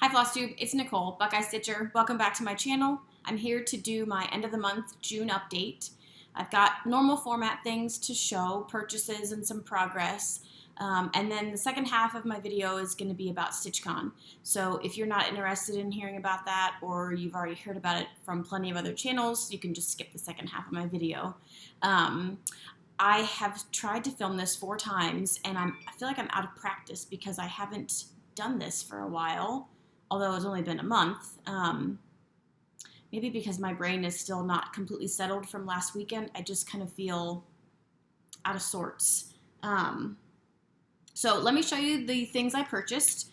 Hi Flosstube, it's Nicole, Buckeye Stitcher. Welcome back to my channel. I'm here to do my end of the month June update. I've got normal format things to show, purchases and some progress. And then the second half of my video is going to be about StitchCon. So if you're not interested in hearing about that, or you've already heard about it from plenty of other channels, you can just skip the second half of my video. I have tried to film this 4 times, and I feel like I'm out of practice because I haven't done this for a while, although it's only been a month. Maybe because my brain is still not completely settled from last weekend, I just kind of feel out of sorts. So let me show you the things I purchased.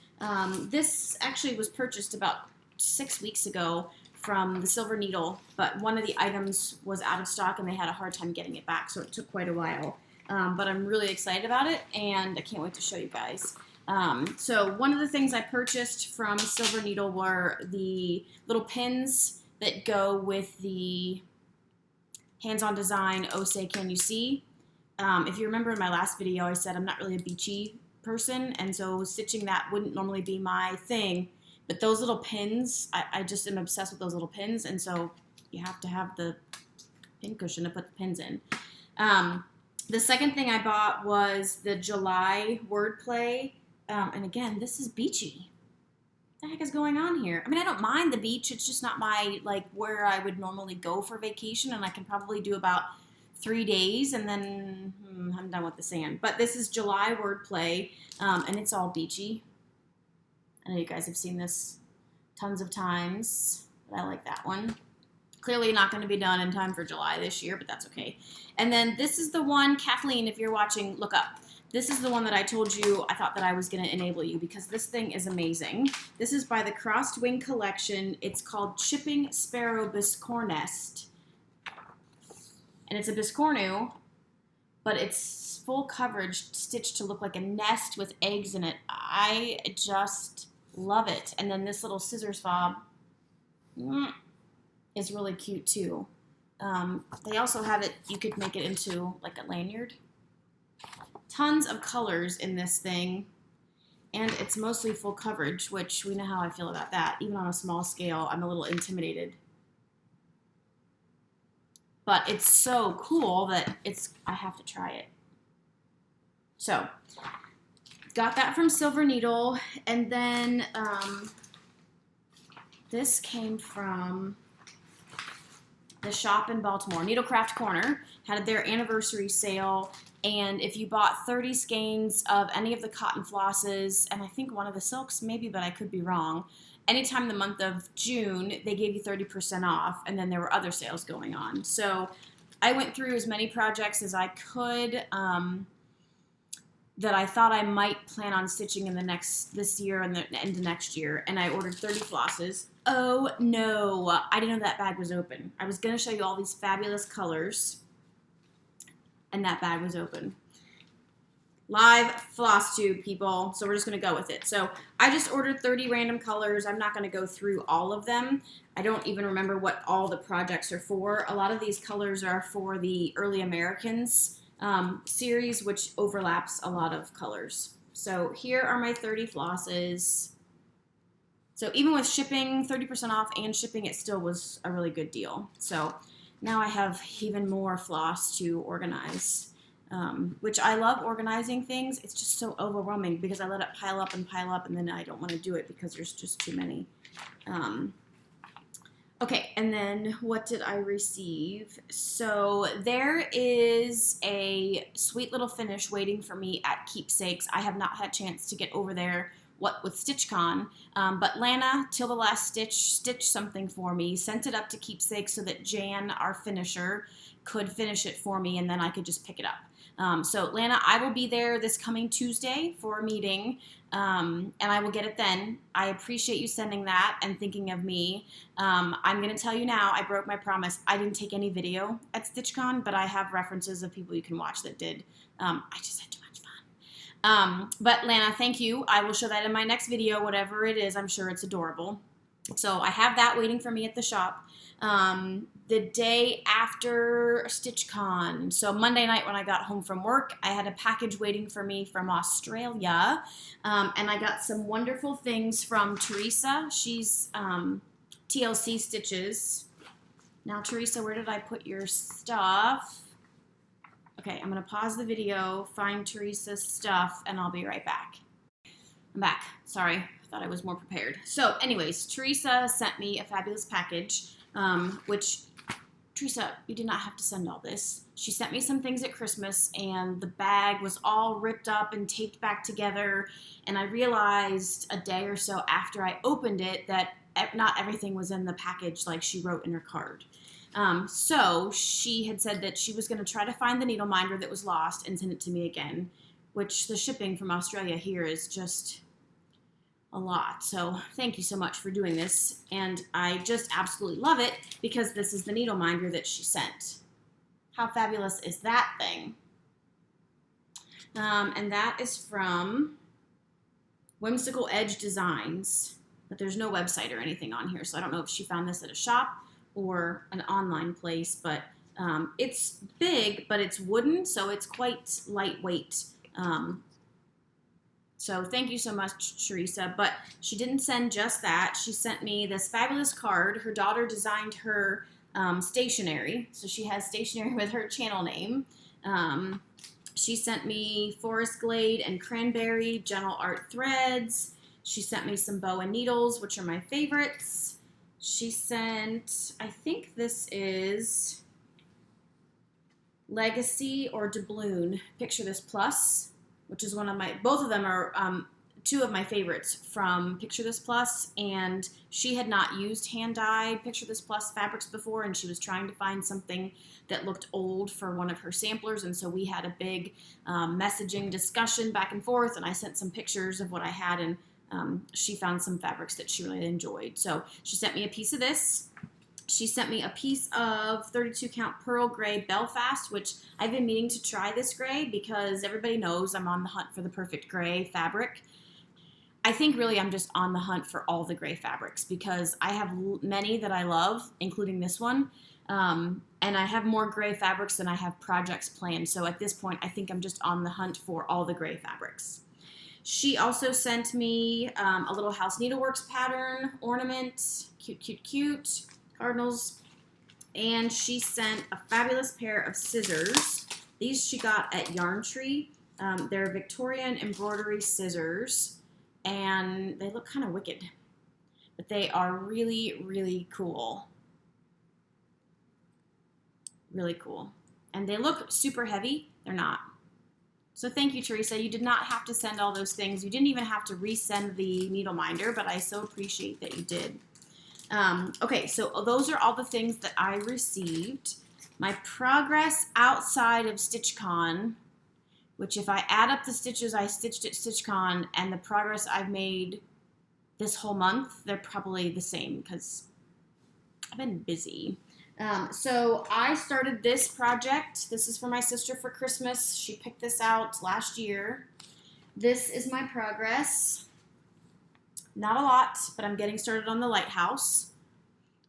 This actually was purchased about 6 weeks ago from the Silver Needle, but one of the items was out of stock and they had a hard time getting it back, so it took quite a while. But I'm really excited about it, and I can't wait to show you guys. So one of the things I purchased from Silver Needle were the little pins that go with the hands-on design Oh Say Can You See. If you remember in my last video, I said I'm not really a beachy person, and so stitching that wouldn't normally be my thing. But those little pins, I just am obsessed with those little pins, and so you have to have the pin cushion to put the pins in. The second thing I bought was the July wordplay, and again, this is beachy. What the heck is going on here? I mean, I don't mind the beach. It's just not my, like, where I would normally go for vacation, and I can probably do about 3 days, and then I'm done with the sand. But this is July wordplay, and it's all beachy. I know you guys have seen this tons of times, but I like that one. Clearly not going to be done in time for July this year, but that's okay. And then this is the one, Kathleen, if you're watching, look up. This is the one that I told you I thought that I was going to enable you, because this thing is amazing. This is by the Crossed Wing Collection. It's called Chipping Sparrow Biscorn Nest. And it's a biscornu, but it's full coverage stitched to look like a nest with eggs in it. I just love it. And then this little scissors fob is really cute too. They also have it, you could make it into like a lanyard. Tons of colors in this thing, and it's mostly full coverage, which we know how I feel about that. Even on a small scale, I'm a little intimidated. But it's so cool that I have to try it. So, got that from Silver Needle, and then this came from the shop in Baltimore. Needlecraft Corner had their anniversary sale, and if you bought 30 skeins of any of the cotton flosses, and I think one of the silks maybe, but I could be wrong, anytime the month of June, they gave you 30% off, and then there were other sales going on. So I went through as many projects as I could that I thought I might plan on stitching in this year and the end of next year, and I ordered 30 flosses. Oh no, I didn't know that bag was open. I was going to show you all these fabulous colors, and that bag was open. Live floss tube, people, so we're just going to go with it. So I just ordered 30 random colors. I'm not going to go through all of them. I don't even remember what all the projects are for. A lot of these colors are for the Early Americans series, which overlaps a lot of colors. So here are my 30 flosses. So even with shipping, 30% off and shipping, it still was a really good deal. So now I have even more floss to organize, which I love organizing things. It's just so overwhelming because I let it pile up, and then I don't want to do it because there's just too many. Okay, and then what did I receive? So there is a sweet little finish waiting for me at Keepsakes. I have not had a chance to get over there with StitchCon, but Lana, till the last stitch, stitched something for me, sent it up to Keepsakes so that Jan, our finisher, could finish it for me, and then I could just pick it up. So Lana, I will be there this coming Tuesday for a meeting, and I will get it then. I appreciate you sending that and thinking of me. I'm going to tell you now, I broke my promise. I didn't take any video at StitchCon, but I have references of people you can watch that did. I just had too much fun. But Lana, thank you. I will show that in my next video, whatever it is. I'm sure it's adorable. So I have that waiting for me at the shop. the day after StitchCon. So Monday night when I got home from work, I had a package waiting for me from Australia, and I got some wonderful things from Teresa. She's TLC Stitches. Now, Teresa, where did I put your stuff? Okay, I'm going to pause the video, find Teresa's stuff, and I'll be right back. I'm back. Sorry, I thought I was more prepared. So anyways, Teresa sent me a fabulous package, which, Teresa, you did not have to send all this. She sent me some things at Christmas, and the bag was all ripped up and taped back together, and I realized a day or so after I opened it that not everything was in the package like she wrote in her card. So she had said that she was going to try to find the needle minder that was lost and send it to me again, which the shipping from Australia here is just a lot. So thank you so much for doing this. And I just absolutely love it because this is the needle minder that she sent. How fabulous is that thing? And that is from Whimsical Edge Designs, but there's no website or anything on here. So I don't know if she found this at a shop or an online place, but it's big, but it's wooden, so it's quite lightweight. So thank you so much, Teresa. But she didn't send just that. She sent me this fabulous card. Her daughter designed her stationery, so she has stationery with her channel name. She sent me Forest Glade and Cranberry Gentle Art threads. She sent me some bow and needles, which are my favorites. She sent, I think this is Legacy or Doubloon Picture This Plus, which is one of my, both of them are two of my favorites from Picture This Plus, and she had not used hand-dyed Picture This Plus fabrics before, and she was trying to find something that looked old for one of her samplers, and so we had a big messaging discussion back and forth, and I sent some pictures of what I had, and she found some fabrics that she really enjoyed. So she sent me a piece of this. She sent me a piece of 32 count Pearl Gray Belfast, which I've been meaning to try this gray because everybody knows I'm on the hunt for the perfect gray fabric. I think really I'm just on the hunt for all the gray fabrics because I have many that I love, including this one. And I have more gray fabrics than I have projects planned. So at this point, I think I'm just on the hunt for all the gray fabrics. She also sent me a little House Needleworks pattern ornament, cute, cute, cute, cardinals, and she sent a fabulous pair of scissors. These she got at Yarn Tree. They're Victorian embroidery scissors, and they look kind of wicked, but they are really, really cool. Really cool. And they look super heavy. They're not. So thank you, Teresa. You did not have to send all those things. You didn't even have to resend the needle minder, but I so appreciate that you did. Okay, so those are all the things that I received. My progress outside of StitchCon, which if I add up the stitches I stitched at StitchCon and the progress I've made this whole month, they're probably the same because I've been busy. So I started this project. This is for my sister for Christmas. She picked this out last year. This is my progress. Not a lot, but I'm getting started on the lighthouse.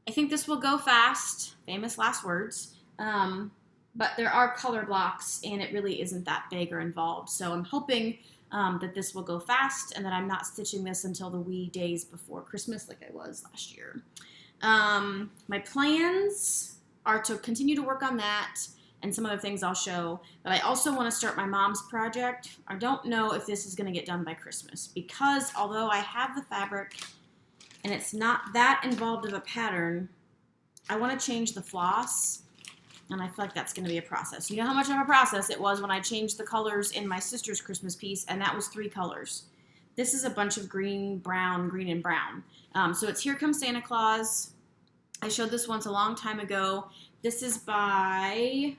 I think this will go fast. Famous last words. But there are color blocks, and it really isn't that big or involved. So I'm hoping that this will go fast and that I'm not stitching this until the wee days before Christmas like I was last year. My plans are to continue to work on that and some other things I'll show, but I also want to start my mom's project. I don't know if this is going to get done by Christmas because although I have the fabric and it's not that involved of a pattern, I want to change the floss, and I feel like that's going to be a process. You know how much of a process it was when I changed the colors in my sister's Christmas piece, and that was 3 colors. This is a bunch of green, brown, green, and brown. So it's Here Comes Santa Claus. I showed this once a long time ago. This is by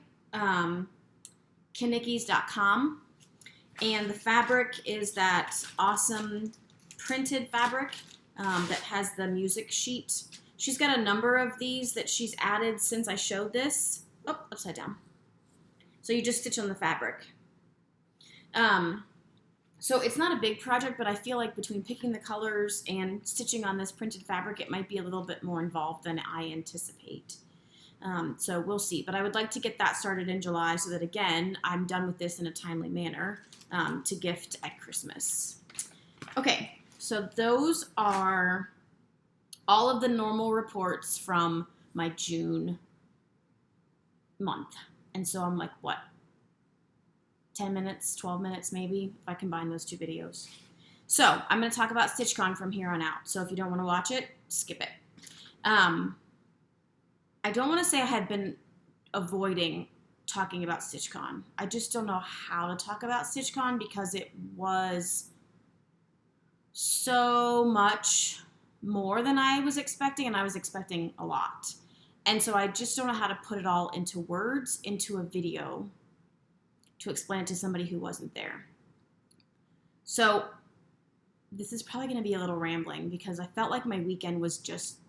Kinnickies.com. And the fabric is that awesome printed fabric that has the music sheet. She's got a number of these that she's added since I showed this. Oh, upside down. So you just stitch on the fabric. So it's not a big project, but I feel like between picking the colors and stitching on this printed fabric, it might be a little bit more involved than I anticipate. So we'll see. But I would like to get that started in July so that, again, I'm done with this in a timely manner to gift at Christmas. Okay, so those are all of the normal reports from my June month. And so I'm like, what, 10 minutes, 12 minutes maybe, if I combine those two videos. So I'm going to talk about StitchCon from here on out. So if you don't want to watch it, skip it. I don't want to say I had been avoiding talking about StitchCon. I just don't know how to talk about StitchCon because it was so much more than I was expecting, and I was expecting a lot. And so I just don't know how to put it all into words, into a video, to explain it to somebody who wasn't there. So this is probably going to be a little rambling because I felt like my weekend was just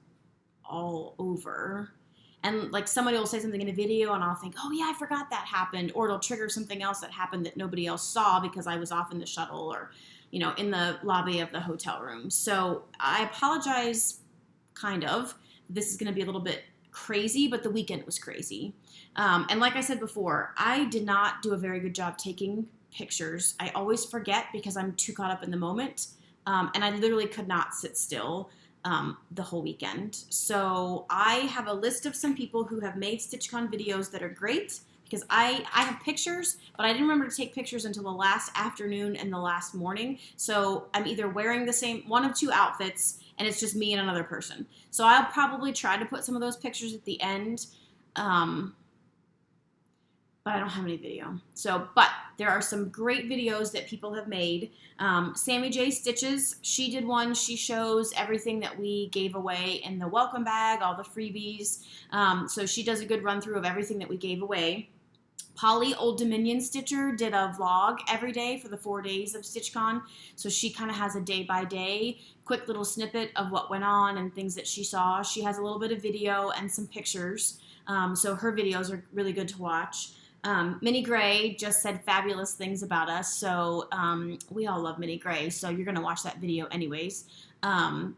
all over. And like somebody will say something in a video and I'll think, oh yeah, I forgot that happened. Or it'll trigger something else that happened that nobody else saw because I was off in the shuttle or, you know, in the lobby of the hotel room. So I apologize, kind of. This is going to be a little bit crazy, but the weekend was crazy. And like I said before, I did not do a very good job taking pictures. I always forget because I'm too caught up in the moment. And I literally could not sit still the whole weekend. So I have a list of some people who have made StitchCon videos that are great because I have pictures, but I didn't remember to take pictures until the last afternoon and the last morning. So I'm either wearing the same one of two outfits and it's just me and another person. So I'll probably try to put some of those pictures at the end. But I don't have any video. So, but there are some great videos that people have made. SammyJ Stitches, she did one. She shows everything that we gave away in the welcome bag, all the freebies. So she does a good run through of everything that we gave away. Polly, Old Dominion Stitcher, did a vlog every day for the 4 days of StitchCon. So she kind of has a day-by-day quick little snippet of what went on and things that she saw. She has a little bit of video and some pictures. So her videos are really good to watch. Minnie Gray just said fabulous things about us, so we all love Minnie Gray, so you're going to watch that video anyways.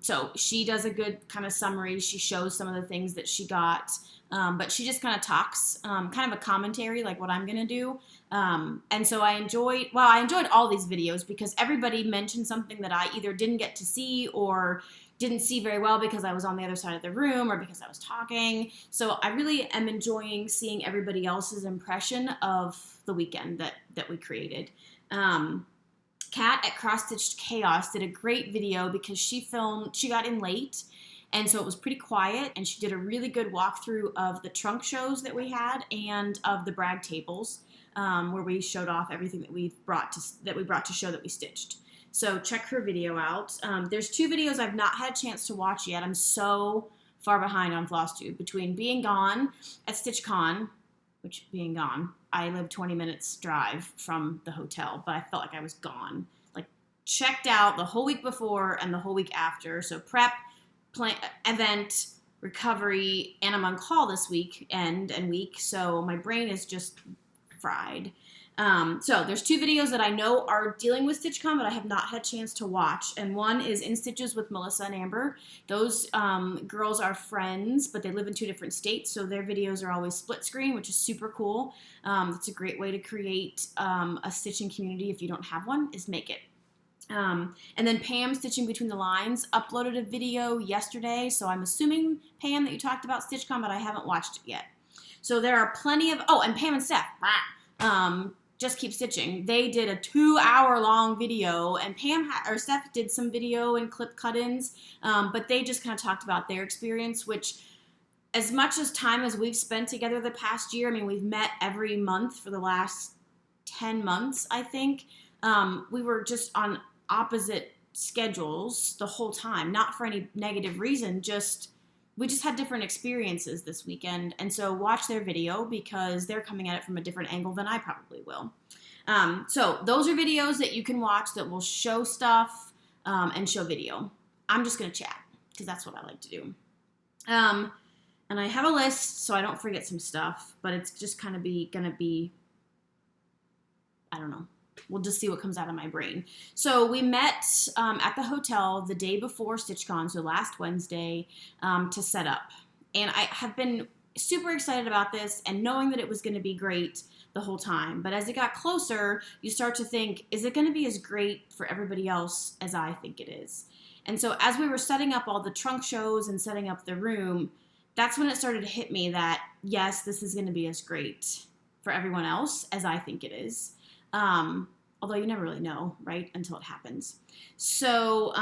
So she does a good kind of summary. She shows some of the things that she got, but she just kind of talks, kind of a commentary like what I'm going to do. And so I enjoyed all these videos because everybody mentioned something that I either didn't get to see or didn't see very well because I was on the other side of the room or because I was talking. So I really am enjoying seeing everybody else's impression of the weekend that we created. Kat at CrossStitchChaos did a great video because she got in late, and so it was pretty quiet, and she did a really good walkthrough of the trunk shows that we had and of the brag tables, where we showed off everything that we brought to show that we stitched. So check her video out. There's 2 videos I've not had a chance to watch yet. I'm so far behind on Flosstube. Between being gone at StitchCon, which being gone, I live 20 minutes drive from the hotel, but I felt like I was gone. Like checked out the whole week before and the whole week after. So prep, event, recovery, and I'm on call this weekend and week. So my brain is just fried. So there's 2 videos that I know are dealing with StitchCon, but I have not had a chance to watch. And one is In Stitches with Melissa and Amber. Those girls are friends, but they live in 2 different states, so their videos are always split screen, which is super cool. It's a great way to create a stitching community if you don't have one, is make it. And then Pam, Stitching Between the Lines, uploaded a video yesterday, so I'm assuming, Pam, that you talked about StitchCon, but I haven't watched it yet. So there are plenty of, and Pam and Steph, Just Keep Stitching. They did a 2-hour-long video, and Steph did some video and clip cut-ins, but they just kind of talked about their experience, which as much as time as we've spent together the past year, I mean, we've met every month for the last 10 months, I think. We were just on opposite schedules the whole time, not for any negative reason, we just had different experiences this weekend, and so watch their video because they're coming at it from a different angle than I probably will. So those are videos that you can watch that will show stuff and show video. I'm just going to chat because that's what I like to do. And I have a list so I don't forget some stuff, but it's just kind of going to be, I don't know, we'll just see what comes out of my brain. So we met at the hotel the day before StitchCon, so last Wednesday, to set up. And I have been super excited about this and knowing that it was going to be great the whole time. But as it got closer, you start to think, is it going to be as great for everybody else as I think it is? And so as we were setting up all the trunk shows and setting up the room, that's when it started to hit me that, yes, this is going to be as great for everyone else as I think it is. Although you never really know, right, until it happens. So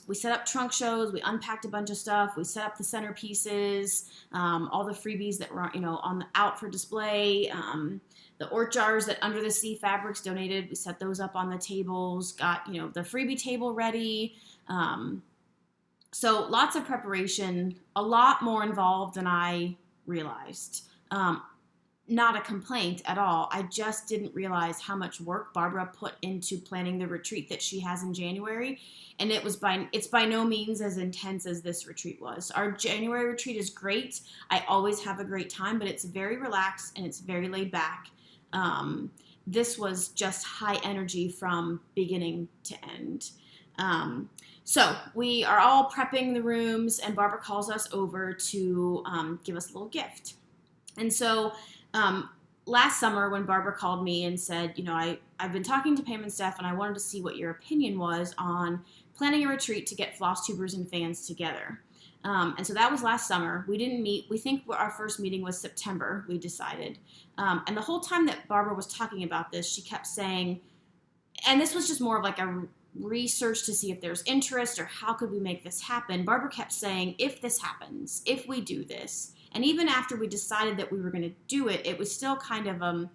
we set up trunk shows, we unpacked a bunch of stuff, we set up the centerpieces, all the freebies that were, out for display, the ork jars that Under the Sea Fabrics donated, we set those up on the tables, got, the freebie table ready. So lots of preparation, a lot more involved than I realized. Not a complaint at all. I just didn't realize how much work Barbara put into planning the retreat that she has in January. And it's by no means as intense as this retreat was. Our January retreat is great. I always have a great time, but it's very relaxed and it's very laid back. This was just high energy from beginning to end. So we are all prepping the rooms and Barbara calls us over to give us a little gift. And so last summer when Barbara called me and said, I've been talking to Pam and Steph and I wanted to see what your opinion was on planning a retreat to get floss tubers and fans together. And so that was last summer. We didn't meet. We think our first meeting was September, we decided. And the whole time that Barbara was talking about this, she kept saying, and this was just more of like a research to see if there's interest or how could we make this happen. Barbara kept saying, if this happens, if we do this. And even after we decided that we were going to do it, it was still kind of an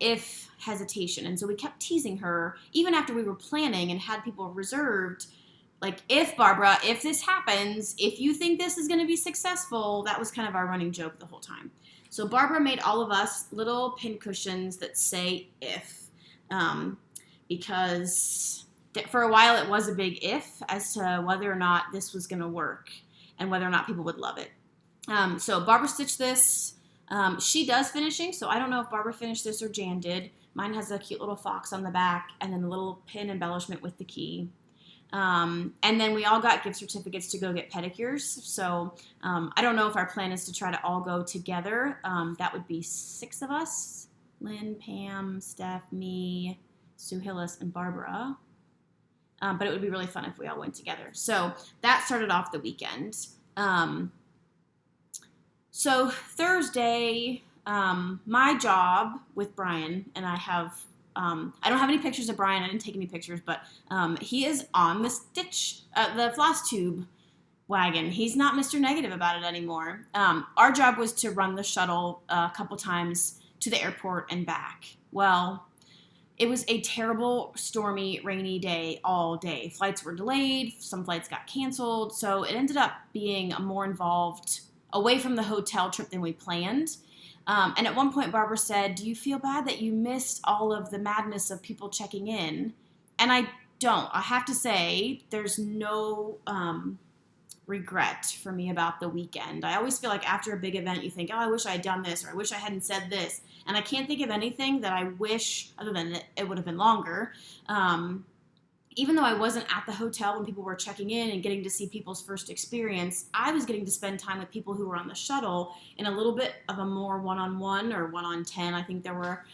if hesitation. And so we kept teasing her, even after we were planning and had people reserved, like, if Barbara, if this happens, if you think this is going to be successful, that was kind of our running joke the whole time. So Barbara made all of us little pin cushions that say if, because for a while it was a big if as to whether or not this was going to work and whether or not people would love it. So Barbara stitched this. She does finishing, so I don't know if Barbara finished this or Jan did. Mine has a cute little fox on the back and then the little pin embellishment with the key. And then we all got gift certificates to go get pedicures. So I don't know if our plan is to try to all go together. That would be 6 of us: Lynn, Pam, Steph, me, Sue Hillis, and Barbara. But it would be really fun if we all went together. So that started off the weekend. So Thursday, my job with Brian, and I don't have any pictures of Brian. I didn't take any pictures, but he is on the the Flosstube wagon. He's not Mr. Negative about it anymore. Our job was to run the shuttle a couple times to the airport and back. Well, it was a terrible, stormy, rainy day all day. Flights were delayed. Some flights got canceled. So it ended up being a more involved, away from the hotel trip than we planned. And at one point, Barbara said, do you feel bad that you missed all of the madness of people checking in? And I don't. I have to say, there's no regret for me about the weekend. I always feel like after a big event, you think, oh, I wish I had done this, or I wish I hadn't said this. And I can't think of anything that I wish, other than it would have been longer. Even though I wasn't at the hotel when people were checking in and getting to see people's first experience, I was getting to spend time with people who were on the shuttle in a little bit of a more one-on-one or 1-on-10, I think there were,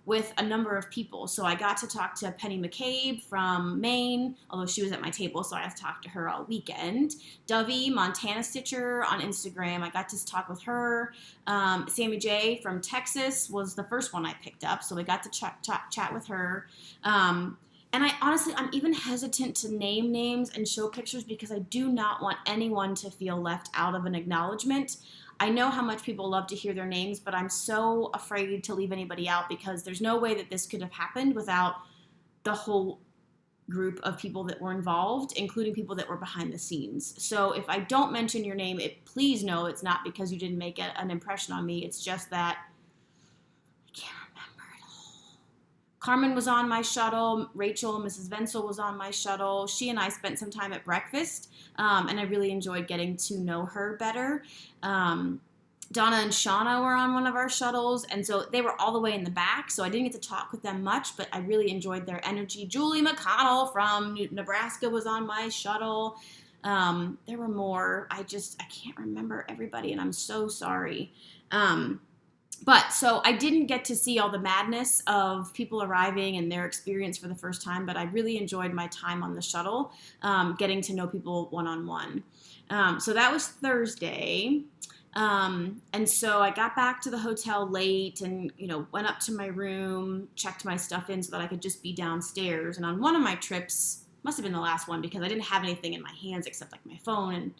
with a number of people. So I got to talk to Penny McCabe from Maine, although she was at my table, so I had to talk to her all weekend. Dovey, Montana Stitcher on Instagram, I got to talk with her. Sammy J from Texas was the first one I picked up, so we got to chat with her. And I'm even hesitant to name names and show pictures because I do not want anyone to feel left out of an acknowledgement. I know how much people love to hear their names, but I'm so afraid to leave anybody out because there's no way that this could have happened without the whole group of people that were involved, including people that were behind the scenes. So if I don't mention your name, please know it's not because you didn't make an impression on me. It's just that I can't remember it all. Carmen was on my shuttle. Rachel, Mrs. Vendsel was on my shuttle. She and I spent some time at breakfast, and I really enjoyed getting to know her better. Donna and Shauna were on one of our shuttles, and so they were all the way in the back, so I didn't get to talk with them much, but I really enjoyed their energy. Julie McConnell from Nebraska was on my shuttle. There were more. I can't remember everybody, and I'm so sorry. But so I didn't get to see all the madness of people arriving and their experience for the first time, but I really enjoyed my time on the shuttle, getting to know people one-on-one. So that was Thursday. And so I got back to the hotel late and, went up to my room, checked my stuff in so that I could just be downstairs. And on one of my trips, must have been the last one because I didn't have anything in my hands except like my phone and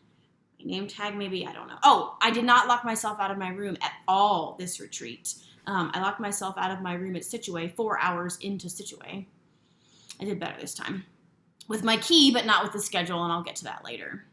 my name tag maybe, I don't know. Oh, I did not lock myself out of my room at all this retreat. I locked myself out of my room at Stitchaway 4 hours into Stitchaway. I did better this time with my key, but not with the schedule, and I'll get to that later.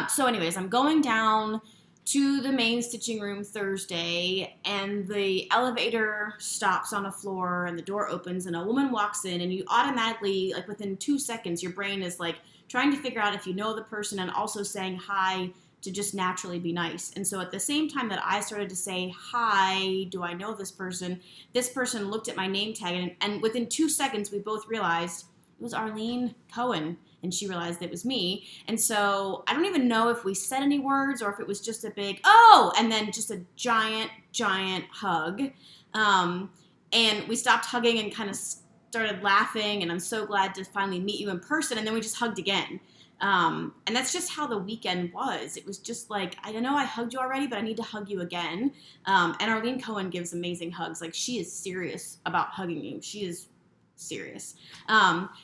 So anyways, I'm going down to the main stitching room Thursday, and the elevator stops on a floor and the door opens and a woman walks in, and you automatically, like within 2 seconds, your brain is like trying to figure out if you know the person and also saying hi to just naturally be nice. And so at the same time that I started to say, hi, do I know this person looked at my name tag, and within 2 seconds we both realized it was Arlene Cohen. And she realized it was me. And so I don't even know if we said any words or if it was just a big, oh, and then just a giant, giant hug. And we stopped hugging and kind of started laughing. And I'm so glad to finally meet you in person. And then we just hugged again. And that's just how the weekend was. It was just like, I don't know, I hugged you already, but I need to hug you again. And Arlene Cohen gives amazing hugs. Like, she is serious about hugging you. She is serious.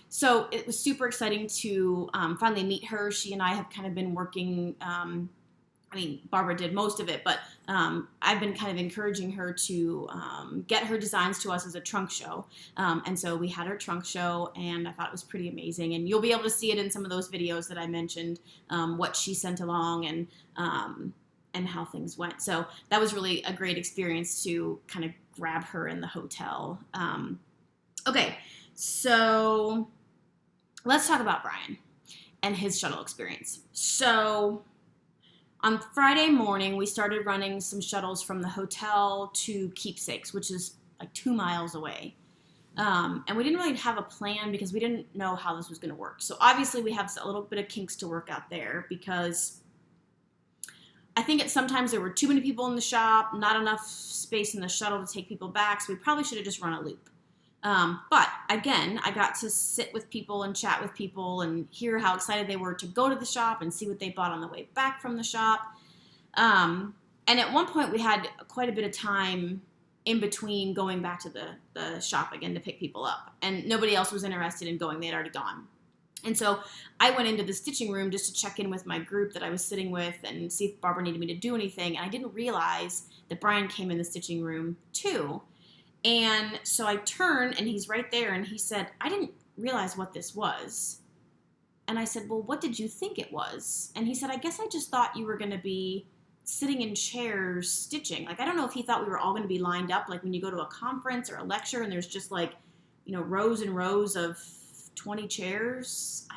So it was super exciting to finally meet her. She and I have kind of been working, Barbara did most of it, but I've been kind of encouraging her to get her designs to us as a trunk show. And so we had our trunk show, and I thought it was pretty amazing. And you'll be able to see it in some of those videos that I mentioned, what she sent along and how things went. So that was really a great experience to kind of grab her in the hotel. Okay, so let's talk about Brian and his shuttle experience. So on Friday morning, we started running some shuttles from the hotel to Keepsakes, which is like 2 miles away. And we didn't really have a plan because we didn't know how this was going to work. So obviously we have a little bit of kinks to work out there because I think sometimes there were too many people in the shop, not enough space in the shuttle to take people back, so we probably should have just run a loop. But again, I got to sit with people and chat with people and hear how excited they were to go to the shop and see what they bought on the way back from the shop. And at one point we had quite a bit of time in between going back to the shop again to pick people up. And nobody else was interested in going. They had already gone. And so I went into the stitching room just to check in with my group that I was sitting with and see if Barbara needed me to do anything. And I didn't realize that Brian came in the stitching room too. And so I turned, and he's right there, and he said, I didn't realize what this was. And I said, well, what did you think it was? And he said, I guess I just thought you were going to be sitting in chairs stitching. Like, I don't know if he thought we were all going to be lined up, like when you go to a conference or a lecture, and there's just like, rows and rows of 20 chairs.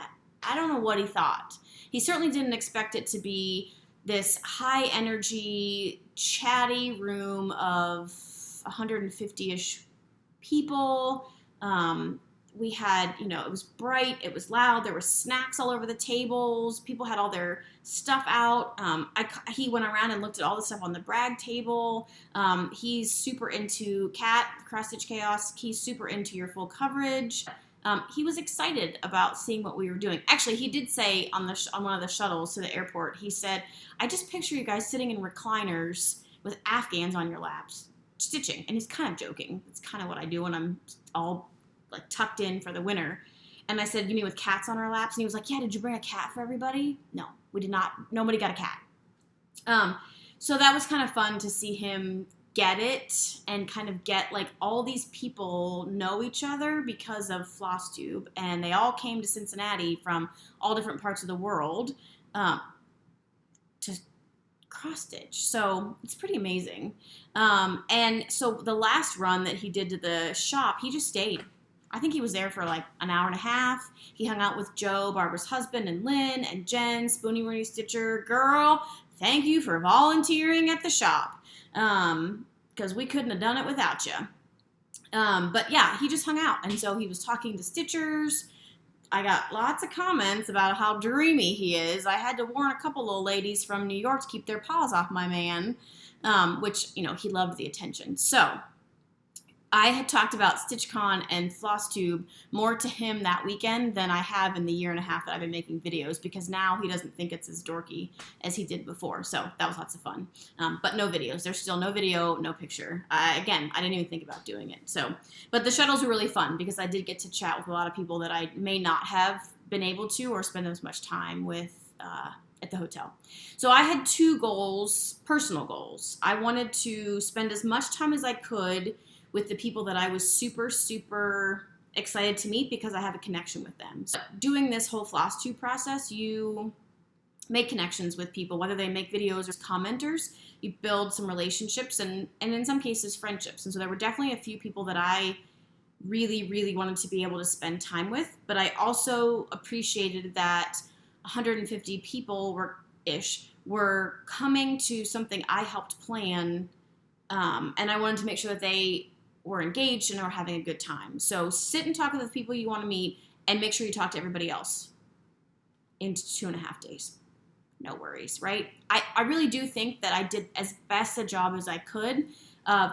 I don't know what he thought. He certainly didn't expect it to be this high-energy, chatty room of 150-ish people. We had, it was bright, it was loud, there were snacks all over the tables, people had all their stuff out. He went around and looked at all the stuff on the brag table. He's super into CrossStitchChaos. He's super into your full coverage. He was excited about seeing what we were doing. Actually, he did say on one of the shuttles to the airport, he said, I just picture you guys sitting in recliners with Afghans on your laps, stitching. And he's kind of joking. It's kind of what I do when I'm all like tucked in for the winter. And I said, you mean with cats on our laps? And he was like, yeah, did you bring a cat for everybody? No, we did not. Nobody got a cat. So that was kind of fun to see him get it and kind of get like all these people know each other because of Flosstube, and they all came to Cincinnati from all different parts of the world to cross stitch. So it's pretty amazing. And so the last run that he did to the shop, he just stayed. I think he was there for like an hour and a half. He hung out with Joe, Barbara's husband, and Lynn, and Jen, Spoony Rooney Stitcher. Girl, thank you for volunteering at the shop. because we couldn't have done it without you. But yeah, he just hung out, and so he was talking to Stitchers. I got lots of comments about how dreamy he is. I had to warn a couple old ladies from New York to keep their paws off my man, which, you know, he loved the attention. So I had talked about StitchCon and Flosstube more to him that weekend than I have in the year and a half that I've been making videos, because now he doesn't think it's as dorky as he did before. So that was lots of fun. But no videos. There's still no video, no picture. Again, I didn't even think about doing it. So, but the shuttles were really fun because I did get to chat with a lot of people that I may not have been able to or spend as much time with at the hotel. So I had two goals, personal goals. I wanted to spend as much time as I could with the people that I was super, super excited to meet because I have a connection with them. So doing this whole Flosstube process, you make connections with people, whether they make videos or commenters. You build some relationships and in some cases friendships. And so there were definitely a few people that I really, really wanted to be able to spend time with. But I also appreciated that 150 people were coming to something I helped plan, and I wanted to make sure that they were engaged and are having a good time. So sit and talk with the people you want to meet and make sure you talk to everybody else in 2.5 days. No worries, right? I really do think that I did as best a job as I could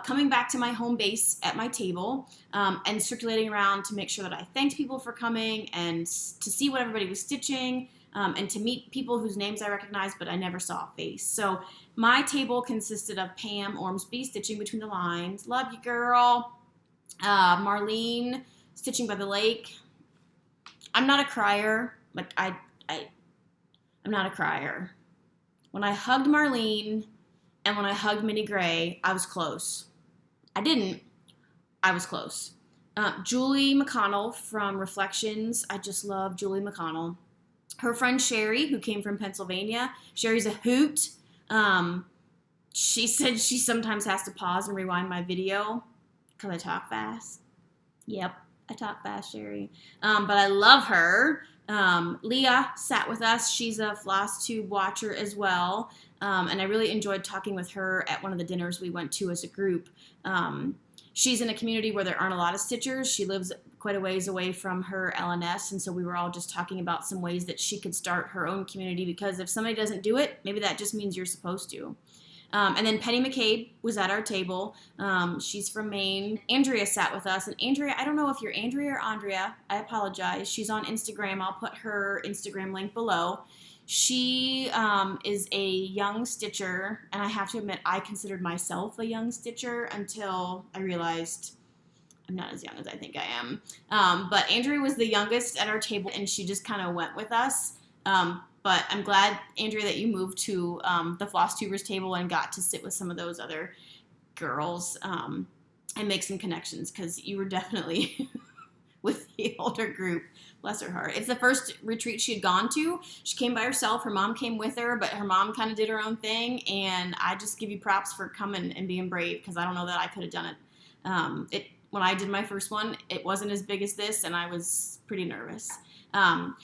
coming back to my home base at my table and circulating around to make sure that I thanked people for coming and to see what everybody was stitching and to meet people whose names I recognized but I never saw a face. So my table consisted of Pam Ormsby stitching between the lines. Love you, girl. Marlene stitching by the lake. I'm not a crier. Like I'm not a crier. When I hugged Marlene and when I hugged Minnie Gray, I was close. I didn't. I was close. Julie McConnell from Reflections. I just love Julie McConnell. Her friend Sherry, who came from Pennsylvania. Sherry's a hoot. She said she sometimes has to pause and rewind my video because I talk fast. Yep, I talk fast, Sherry. But I love her. Leah sat with us. She's a Flosstube watcher as well. And I really enjoyed talking with her at one of the dinners we went to as a group. She's in a community where there aren't a lot of stitchers. She lives quite a ways away from her LNS, and so we were all just talking about some ways that she could start her own community, because if somebody doesn't do it, maybe that just means you're supposed to. And then Penny McCabe was at our table. She's from Maine. Andrea sat with us. And Andrea, I don't know if you're Andrea or Andrea. I apologize. She's on Instagram. I'll put her Instagram link below. She is a young stitcher. And I have to admit, I considered myself a young stitcher until I realized I'm not as young as I think I am. But Andrea was the youngest at our table, and she just kind of went with us. But I'm glad, Andrea, that you moved to the Flosstubers table and got to sit with some of those other girls and make some connections, because you were definitely with the older group. Bless her heart. It's the first retreat she had gone to. She came by herself. Her mom came with her, but her mom kind of did her own thing. And I just give you props for coming and being brave, because I don't know that I could have done it. When I did my first one, it wasn't as big as this, and I was pretty nervous.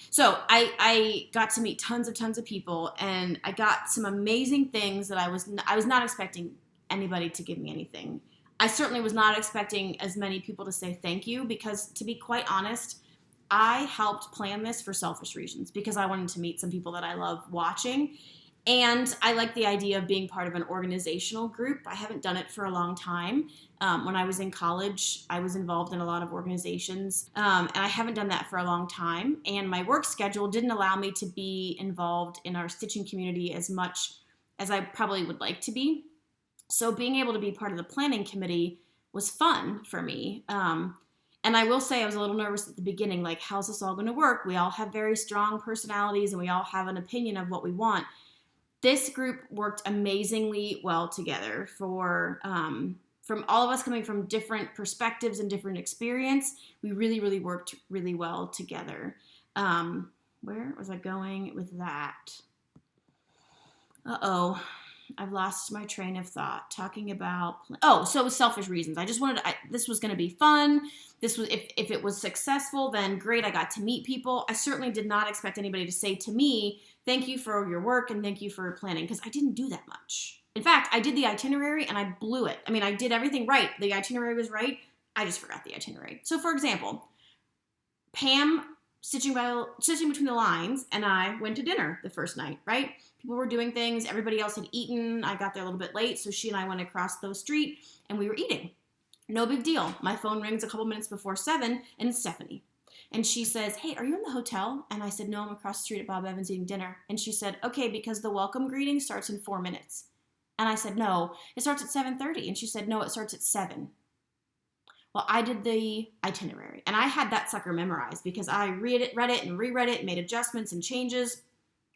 So I got to meet tons of people, and I got some amazing things that I was not expecting anybody to give me anything. I certainly was not expecting as many people to say thank you, because to be quite honest, I helped plan this for selfish reasons, because I wanted to meet some people that I love watching. And I like the idea of being part of an organizational group. I haven't done it for a long time. When I was in college, I was involved in a lot of organizations, and I haven't done that for a long time. And my work schedule didn't allow me to be involved in our stitching community as much as I probably would like to be. So being able to be part of the planning committee was fun for me. And I will say I was a little nervous at the beginning, like, how's this all going to work? We all have very strong personalities, and we all have an opinion of what we want. This group worked amazingly well together from all of us coming from different perspectives and different experience. We really worked really well together. Where was I going with that? I've lost my train of thought. Talking about, so selfish reasons. I just wanted this was going to be fun. This was, if it was successful, then great. I got to meet people. I certainly did not expect anybody to say to me, thank you for your work and thank you for planning, because I didn't do that much. In fact, I did the itinerary and I blew it. I mean, I did everything right. The itinerary was right. I just forgot the itinerary. So for example, Pam stitching between the lines and I went to dinner the first night, right? People were doing things. Everybody else had eaten. I got there a little bit late, so she and I went across the street and we were eating. No big deal. My phone rings a couple minutes before 7 and it's Stephanie. And she says, hey, are you in the hotel? And I said, no, I'm across the street at Bob Evans eating dinner. And she said, okay, because the welcome greeting starts in 4 minutes. And I said, no, it starts at 7:30. And she said, no, it starts at 7. Well, I did the itinerary, and I had that sucker memorized because I read it and reread it, made adjustments and changes,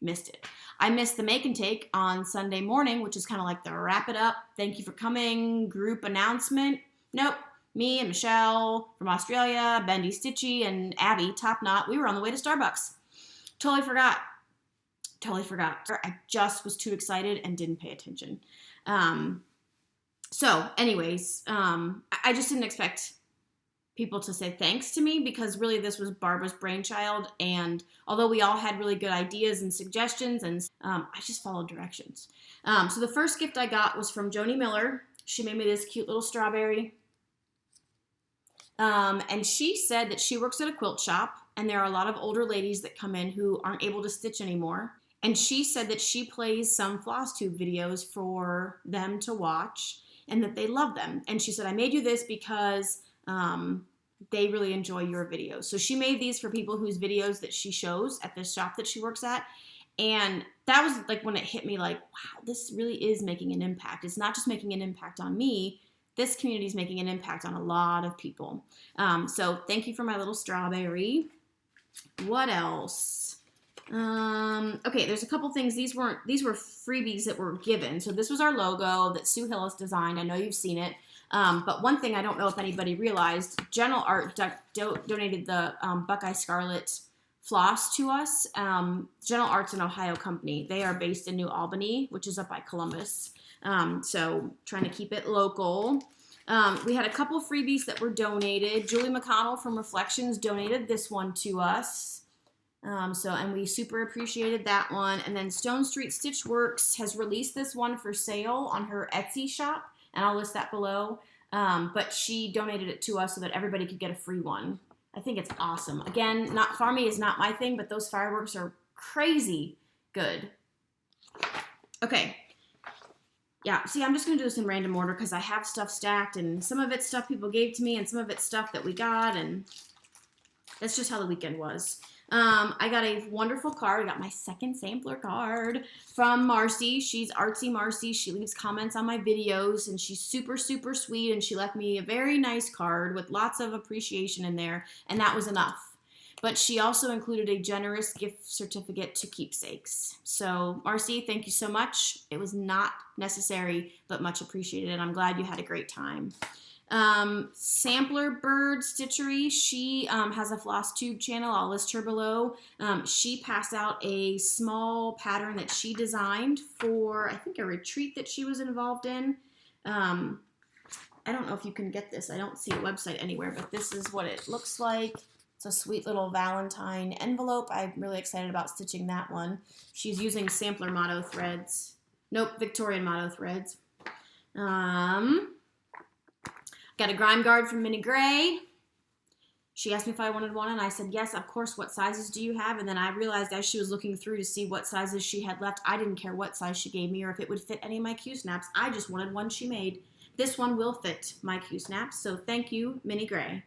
missed it. I missed the make and take on Sunday morning, which is kind of like the wrap it up, thank you for coming, group announcement. Nope, me and Michelle from Australia, Bendy Stitchy, and Abby, Top Knot, we were on the way to Starbucks. Totally forgot. I just was too excited and didn't pay attention. So anyways, I just didn't expect people to say thanks to me because really this was Barbara's brainchild. And although we all had really good ideas and suggestions, and I just followed directions. So the first gift I got was from Joni Miller. She made me this cute little strawberry. And she said that she works at a quilt shop and there are a lot of older ladies that come in who aren't able to stitch anymore. And she said that she plays some Flosstube videos for them to watch and that they love them. And she said, I made you this because they really enjoy your videos. So she made these for people whose videos that she shows at the shop that she works at. And that was like when it hit me like, wow, this really is making an impact. It's not just making an impact on me. This community is making an impact on a lot of people. So thank you for my little strawberry. What else? Okay, there's a couple things. These were freebies that were given. So this was our logo that Sue Hillis designed. I know you've seen it. But one thing I don't know if anybody realized, General Art donated the Buckeye Scarlet floss to us. General Art's an Ohio company. They are based in New Albany, which is up by Columbus. So trying to keep it local. We had a couple freebies that were donated. Julie McConnell from Reflections donated this one to us. And we super appreciated that one. And then StoneStreet Stitchworks has released this one for sale on her Etsy shop, and I'll list that below. But she donated it to us so that everybody could get a free one. I think it's awesome. Again, farming is not my thing, but those fireworks are crazy good. Okay. Yeah, see, I'm just going to do this in random order because I have stuff stacked, and some of it's stuff people gave to me, and some of it's stuff that we got, and that's just how the weekend was. I got a wonderful card. I got my second sampler card from Marcy. She's Artsy Marcy. She leaves comments on my videos, and she's super, super sweet, and she left me a very nice card with lots of appreciation in there, and that was enough. But she also included a generous gift certificate to Keepsakes. So, Marcy, thank you so much. It was not necessary, but much appreciated, and I'm glad you had a great time. SamplerBird Stitchery, she has a Flosstube channel. I'll list her below. She passed out a small pattern that she designed for, I think, a retreat that she was involved in. I don't know if you can get this. I don't see a website anywhere, but this is what it looks like. It's a sweet little Valentine envelope. I'm really excited about stitching that one. She's using sampler motto threads. Nope, Victorian motto threads. Got a grime guard from Minnie Gray. She asked me if I wanted one, and I said, yes, of course. What sizes do you have? And then I realized as she was looking through to see what sizes she had left, I didn't care what size she gave me or if it would fit any of my Q-snaps. I just wanted one she made. This one will fit my Q-snaps, so thank you, Minnie Gray.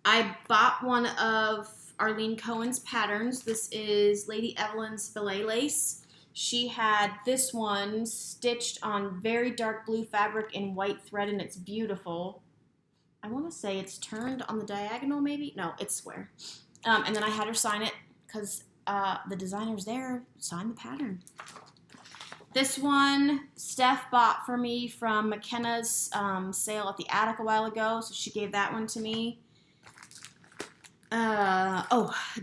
I bought one of Arlene Cohen's patterns. This is Lady Evelyn's Filet Lace. She had this one stitched on very dark blue fabric in white thread, and it's beautiful. I want to say it's turned on the diagonal, maybe? No, it's square. And then I had her sign it because the designer's there, signed the pattern. This one, Steph bought for me from McKenna's sale at the attic a while ago, so she gave that one to me.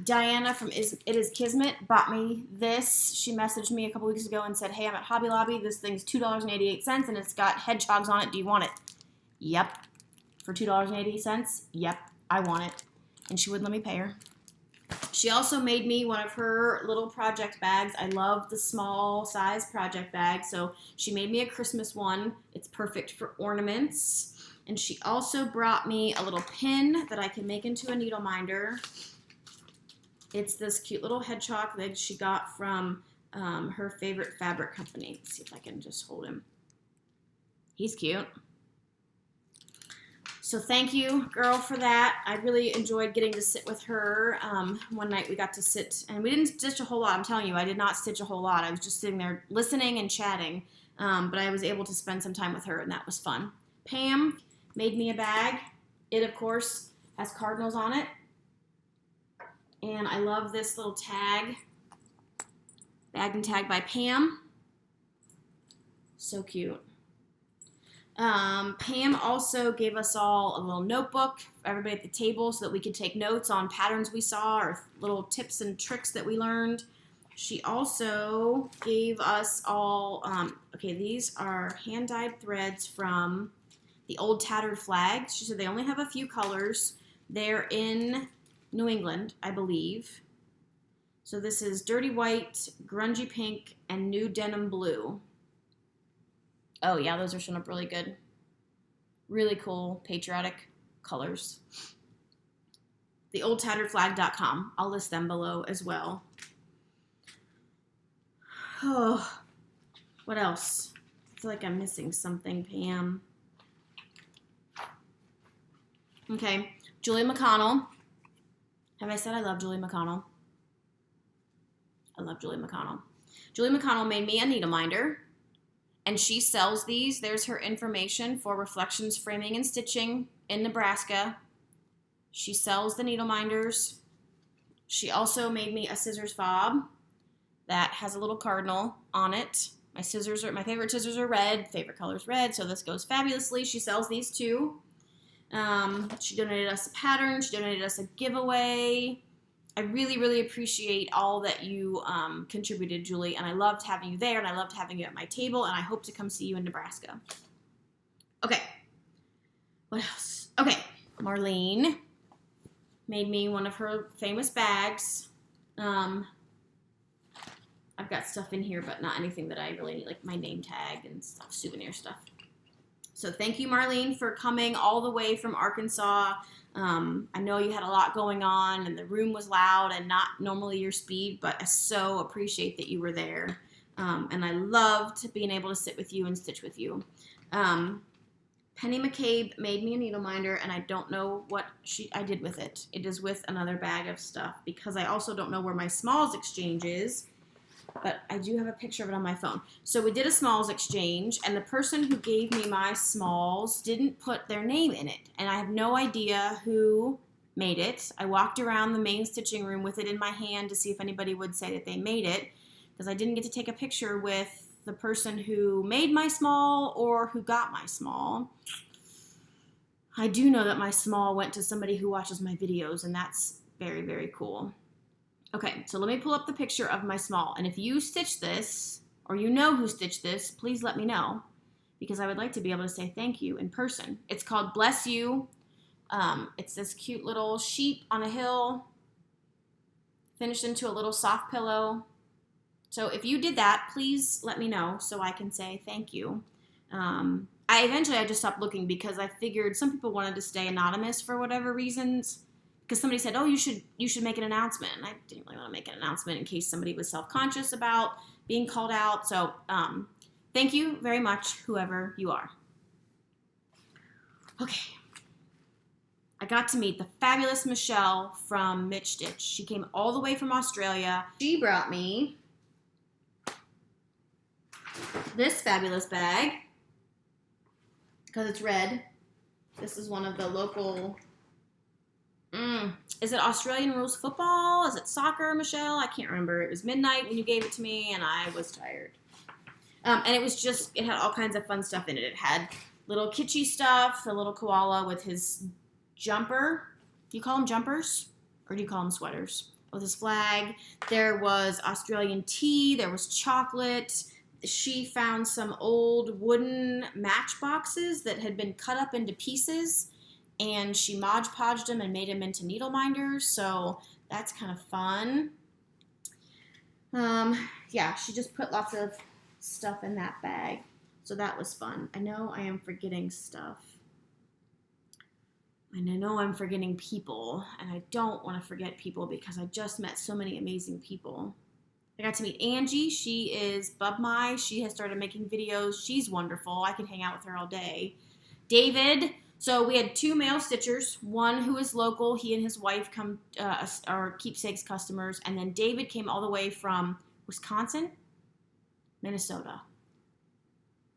Diana from It Is Kismet bought me this. She messaged me a couple weeks ago and said, hey, I'm at Hobby Lobby. This thing's $2.88 and it's got hedgehogs on it. Do you want it? Yep. For $2.80? Yep, I want it. And she wouldn't let me pay her. She also made me one of her little project bags. I love the small size project bag, so she made me a Christmas one. It's perfect for ornaments. And she also brought me a little pin that I can make into a needle minder. It's this cute little hedgehog that she got from her favorite fabric company. Let's see if I can just hold him. He's cute. So thank you, girl, for that. I really enjoyed getting to sit with her. One night we got to sit, and we didn't stitch a whole lot. I'm telling you, I did not stitch a whole lot. I was just sitting there listening and chatting, but I was able to spend some time with her, and that was fun. Pam made me a bag. It, of course, has cardinals on it, and I love this little tag. Bag and tag by Pam. So cute. Pam also gave us all a little notebook for everybody at the table so that we could take notes on patterns we saw or little tips and tricks that we learned. She also gave us all, okay, these are hand-dyed threads from the old tattered flags. She said they only have a few colors. They're in New England, I believe. So this is dirty white, grungy pink, and new denim blue. Oh, yeah, those are showing up really good. Really cool, patriotic colors. TheOldTatteredFlag.com. I'll list them below as well. Oh, what else? I feel like I'm missing something, Pam. Okay, Julie McConnell. Have I said I love Julie McConnell? I love Julie McConnell. Julie McConnell made me a needle minder. And she sells these. There's her information for Reflections Framing and Stitching in Nebraska. She sells the needle minders. She also made me a scissors fob that has a little cardinal on it. My favorite scissors are red. Favorite color is red, so this goes fabulously. She sells these too. She donated us a pattern. She donated us a giveaway. I really, really appreciate all that you contributed, Julie, and I loved having you there, and I loved having you at my table, and I hope to come see you in Nebraska. Okay, what else? Okay, Marlene made me one of her famous bags. I've got stuff in here, but not anything that I really need, like my name tag and stuff, souvenir stuff. So thank you, Marlene, for coming all the way from Arkansas. I know you had a lot going on and the room was loud and not normally your speed, but I so appreciate that you were there. And I loved being able to sit with you and stitch with you. Penny McCabe made me a needle minder, and I don't know what I did with it. It is with another bag of stuff because I also don't know where my smalls exchange is, but I do have a picture of it on my phone. So we did a smalls exchange, and the person who gave me my smalls didn't put their name in it, and I have no idea who made it. I walked around the main stitching room with it in my hand to see if anybody would say that they made it, because I didn't get to take a picture with the person who made my small or who got my small. I do know that my small went to somebody who watches my videos, and that's very, very cool. Okay, so let me pull up the picture of my small, and if you stitch this, or you know who stitched this, please let me know, because I would like to be able to say thank you in person. It's called Bless You. It's this cute little sheep on a hill, finished into a little soft pillow. So if you did that, please let me know so I can say thank you. I just stopped looking because I figured some people wanted to stay anonymous for whatever reasons. Because somebody said, oh, you should make an announcement. And I didn't really want to make an announcement in case somebody was self-conscious about being called out. So thank you very much, whoever you are. Okay. I got to meet the fabulous Michelle from Mitch Stitch. She came all the way from Australia. She brought me this fabulous bag because it's red. This is one of the local, is it Australian rules football? Is it soccer, Michelle? I can't remember. It was midnight when you gave it to me and I was tired. And it had all kinds of fun stuff in it. It had little kitschy stuff, the little koala with his jumper. Do you call them jumpers or do you call them sweaters? With his flag. There was Australian tea. There was chocolate. She found some old wooden matchboxes that had been cut up into pieces, and she Mod Podged them and made them into needle minders. So that's kind of fun. Yeah, she just put lots of stuff in that bag. So that was fun. I know I am forgetting stuff. And I know I'm forgetting people, and I don't want to forget people because I just met so many amazing people. I got to meet Angie. She is Bubmie. She has started making videos. She's wonderful. I can hang out with her all day. David. So we had 2 male stitchers. One who is local. He and his wife come are Keepsakes customers. And then David came all the way from Wisconsin, Minnesota.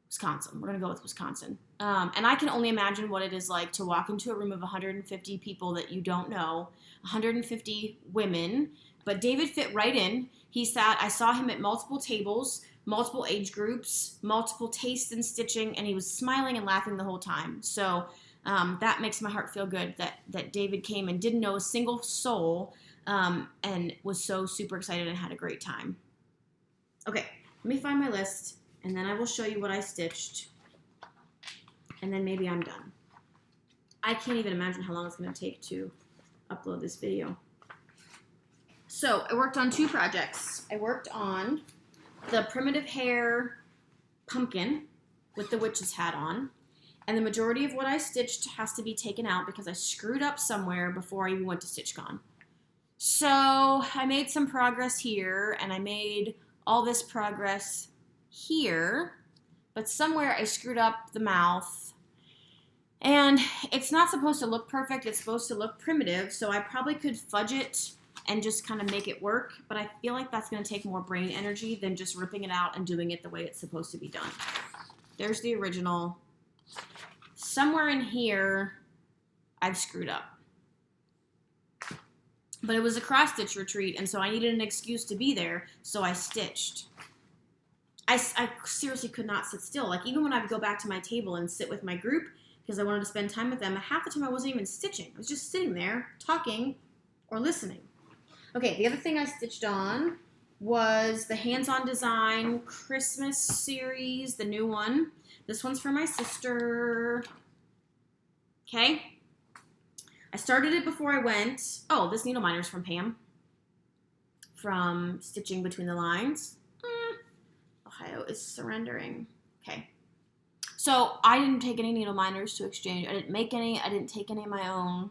Wisconsin. We're going to go with Wisconsin. And I can only imagine what it is like to walk into a room of 150 people that you don't know, 150 women. But David fit right in. I saw him at multiple tables, multiple age groups, multiple tastes in stitching, and he was smiling and laughing the whole time. So that makes my heart feel good that David came and didn't know a single soul and was so super excited and had a great time. Okay, let me find my list, and then I will show you what I stitched, and then maybe I'm done. I can't even imagine how long it's going to take to upload this video. So I worked on 2 projects. I worked on the primitive hair pumpkin with the witch's hat on. And the majority of what I stitched has to be taken out because I screwed up somewhere before I even went to StitchCon. So I made some progress here, and I made all this progress here. But somewhere I screwed up the mouth. And it's not supposed to look perfect. It's supposed to look primitive. So I probably could fudge it and just kind of make it work, but I feel like that's going to take more brain energy than just ripping it out and doing it the way it's supposed to be done. There's the original. Somewhere in here, I've screwed up. But it was a cross-stitch retreat, and so I needed an excuse to be there, so I stitched. I seriously could not sit still. Like, even when I would go back to my table and sit with my group, because I wanted to spend time with them, half the time I wasn't even stitching. I was just sitting there, talking, or listening. Okay, the other thing I stitched on was the Hands-On Design Christmas series, the new one. This one's for my sister. Okay. I started it before I went. Oh, this needle miner's from Pam. From Stitching Between the Lines. Ohio is surrendering. Okay. So I didn't take any needle miners to exchange. I didn't make any. I didn't take any of my own.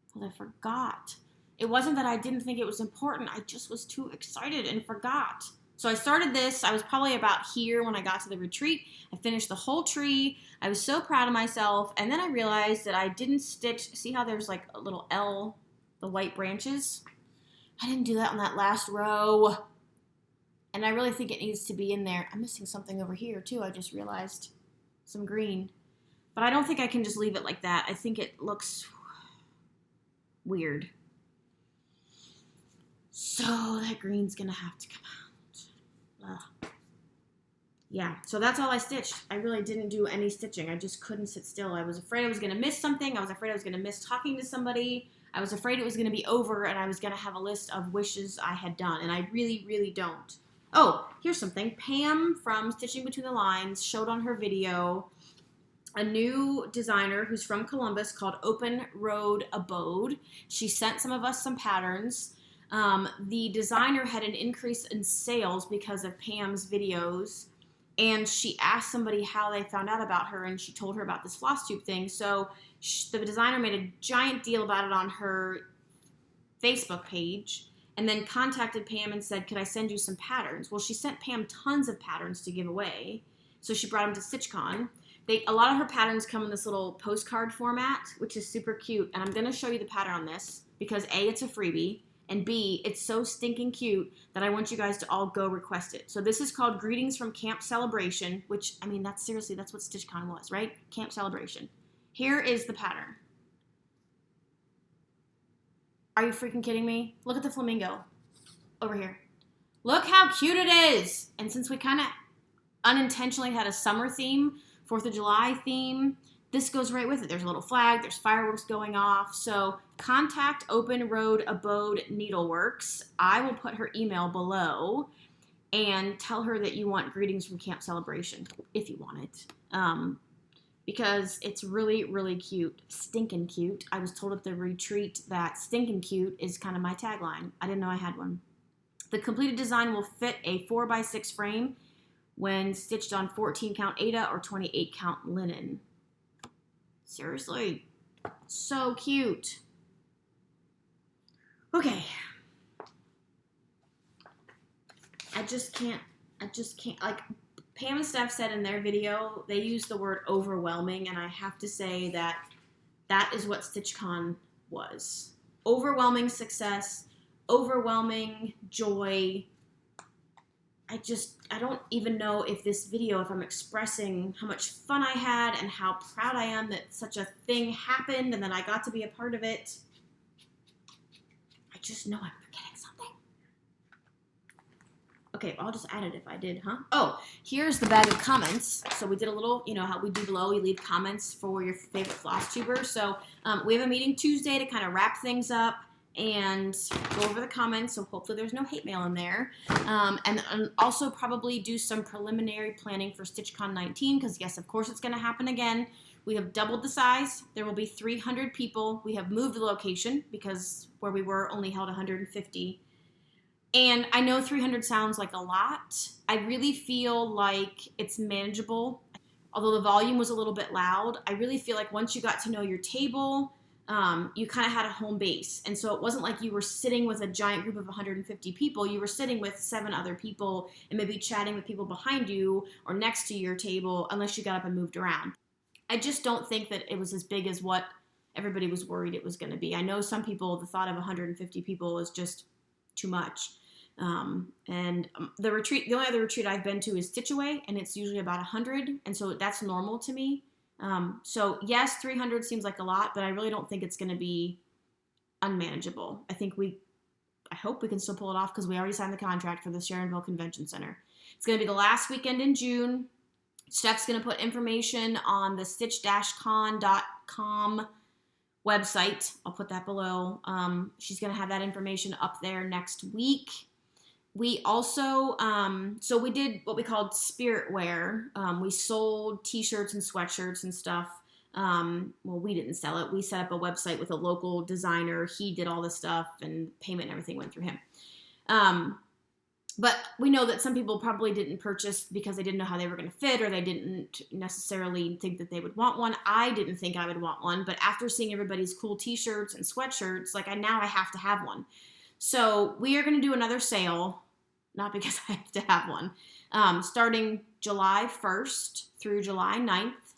Because I forgot. It wasn't that I didn't think it was important. I just was too excited and forgot. So I started this. I was probably about here when I got to the retreat. I finished the whole tree. I was so proud of myself. And then I realized that I didn't stitch. See how there's like a little L, the white branches? I didn't do that on that last row. And I really think it needs to be in there. I'm missing something over here too. I just realized some green. But I don't think I can just leave it like that. I think it looks weird. So that green's going to have to come out. Ugh. Yeah, so that's all I stitched. I really didn't do any stitching. I just couldn't sit still. I was afraid I was going to miss something. I was afraid I was going to miss talking to somebody. I was afraid it was going to be over and I was going to have a list of wishes I had done. And I really, really don't. Oh, here's something. Pam from Stitching Between the Lines showed on her video a new designer who's from Columbus called Open Road Abode. She sent some of us some patterns. The designer had an increase in sales because of Pam's videos, and she asked somebody how they found out about her, and she told her about this Flosstube thing. So the designer made a giant deal about it on her Facebook page, and then contacted Pam and said, could I send you some patterns? Well, she sent Pam tons of patterns to give away, so she brought them to StitchCon. A lot of her patterns come in this little postcard format, which is super cute, and I'm going to show you the pattern on this because A, it's a freebie, and B, it's so stinking cute that I want you guys to all go request it. So this is called Greetings from Camp Celebration, which, I mean, that's what StitchCon was, right? Camp Celebration. Here is the pattern. Are you freaking kidding me? Look at the flamingo over here. Look how cute it is. And since we kind of unintentionally had a summer theme, 4th of July theme, this goes right with it. There's a little flag. There's fireworks going off. So contact Open Road Abode Needleworks. I will put her email below and tell her that you want Greetings from Camp Celebration if you want it. because it's really, really cute. Stinkin' cute. I was told at the retreat that stinkin' cute is kind of my tagline. I didn't know I had one. The completed design will fit a 4x6 frame when stitched on 14 count Aida or 28 count linen. Seriously, so cute. Okay. I just can't, like Pam and Steph said in their video, they used the word overwhelming, and I have to say that that is what StitchCon was. Overwhelming success, overwhelming joy. I don't even know if this video, if I'm expressing how much fun I had and how proud I am that such a thing happened and that I got to be a part of it. I just know I'm forgetting something. Okay, I'll just add it if I did, huh? Oh, here's the bag of comments. So we did a little, you know how we do below, we leave comments for your favorite floss tubers. So we have a meeting Tuesday to kind of wrap things up and go over the comments, so hopefully there's no hate mail in there. And also probably do some preliminary planning for StitchCon 19, because yes, of course it's gonna happen again. We have doubled the size. There will be 300 people. We have moved the location because where we were only held 150. And I know 300 sounds like a lot. I really feel like it's manageable. Although the volume was a little bit loud, I really feel like once you got to know your table, you kind of had a home base. And so it wasn't like you were sitting with a giant group of 150 people. You were sitting with 7 other people and maybe chatting with people behind you or next to your table, unless you got up and moved around. I just don't think that it was as big as what everybody was worried it was going to be. I know some people, the thought of 150 people is just too much. And the only other retreat I've been to is Stitch Away, and it's usually about 100. And so that's normal to me. So yes, 300 seems like a lot, but I really don't think it's going to be unmanageable. I hope we can still pull it off because we already signed the contract for the Sharonville Convention Center. It's going to be the last weekend in June. Steph's going to put information on the stitch-con.com website. I'll put that below. She's going to have that information up there next week. We also, so we did what we called spirit wear. We sold t-shirts and sweatshirts and stuff. Well, we didn't sell it. We set up a website with a local designer. He did all the stuff, and payment and everything went through him. But we know that some people probably didn't purchase because they didn't know how they were going to fit, or they didn't necessarily think that they would want one. I didn't think I would want one, but after seeing everybody's cool t-shirts and sweatshirts, like now I have to have one. So we are going to do another sale, not because I have to have one, starting July 1st through July 9th.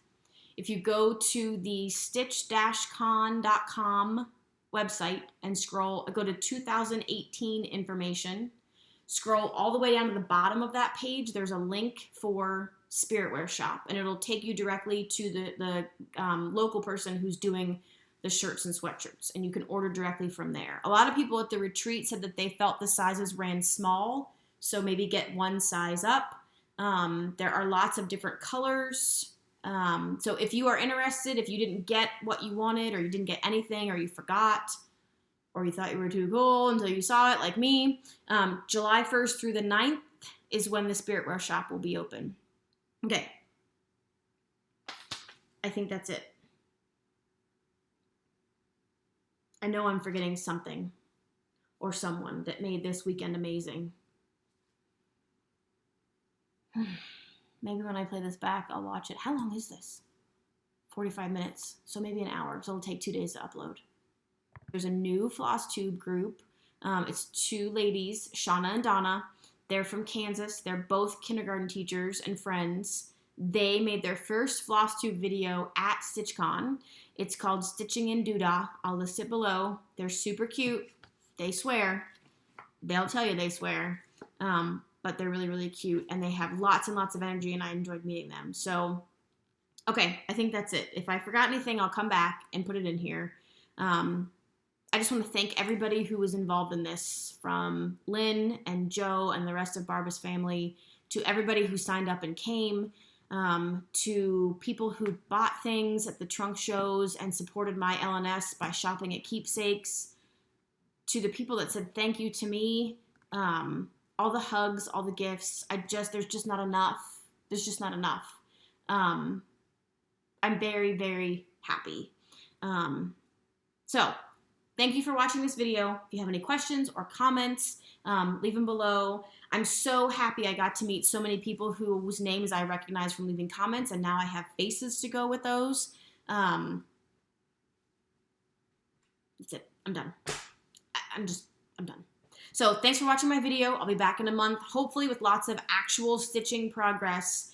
If you go to the stitch-con.com website and go to 2018 information, scroll all the way down to the bottom of that page, there's a link for Spiritwear Shop, and it'll take you directly to the local person who's doing the shirts and sweatshirts, and you can order directly from there. A lot of people at the retreat said that they felt the sizes ran small, so maybe get one size up. There are lots of different colors. So if you are interested, if you didn't get what you wanted, or you didn't get anything, or you forgot, or you thought you were too cool until you saw it, like me, July 1st through the 9th is when the Spiritwear Shop will be open. Okay. I think that's it. I know I'm forgetting something or someone that made this weekend amazing. Maybe when I play this back, I'll watch it. How long is this? 45 minutes. So maybe an hour. So it'll take 2 days to upload. There's a new Flosstube group. It's 2 ladies, Shauna and Donna. They're from Kansas. They're both kindergarten teachers and friends. They made their first Flosstube video at StitchCon. It's called StitchingInDoodah. I'll list it below. They're super cute. They swear. They'll tell you they swear. But they're really, really cute. And they have lots and lots of energy, and I enjoyed meeting them. So, okay, I think that's it. If I forgot anything, I'll come back and put it in here. I just want to thank everybody who was involved in this, from Lynn and Joe and the rest of Barbara's family, to everybody who signed up and came, to people who bought things at the trunk shows and supported my LNS by shopping at Keepsakes, to the people that said thank you to me, all the hugs, all the gifts. There's just not enough. There's just not enough. I'm very, very happy. So thank you for watching this video. If you have any questions or comments, leave them below. I'm so happy I got to meet so many people whose names I recognize from leaving comments, and now I have faces to go with those. That's it. I'm done. I'm done. So thanks for watching my video. I'll be back in a month, hopefully with lots of actual stitching progress.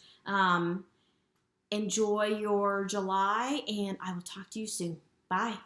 Enjoy your July, and I will talk to you soon. Bye.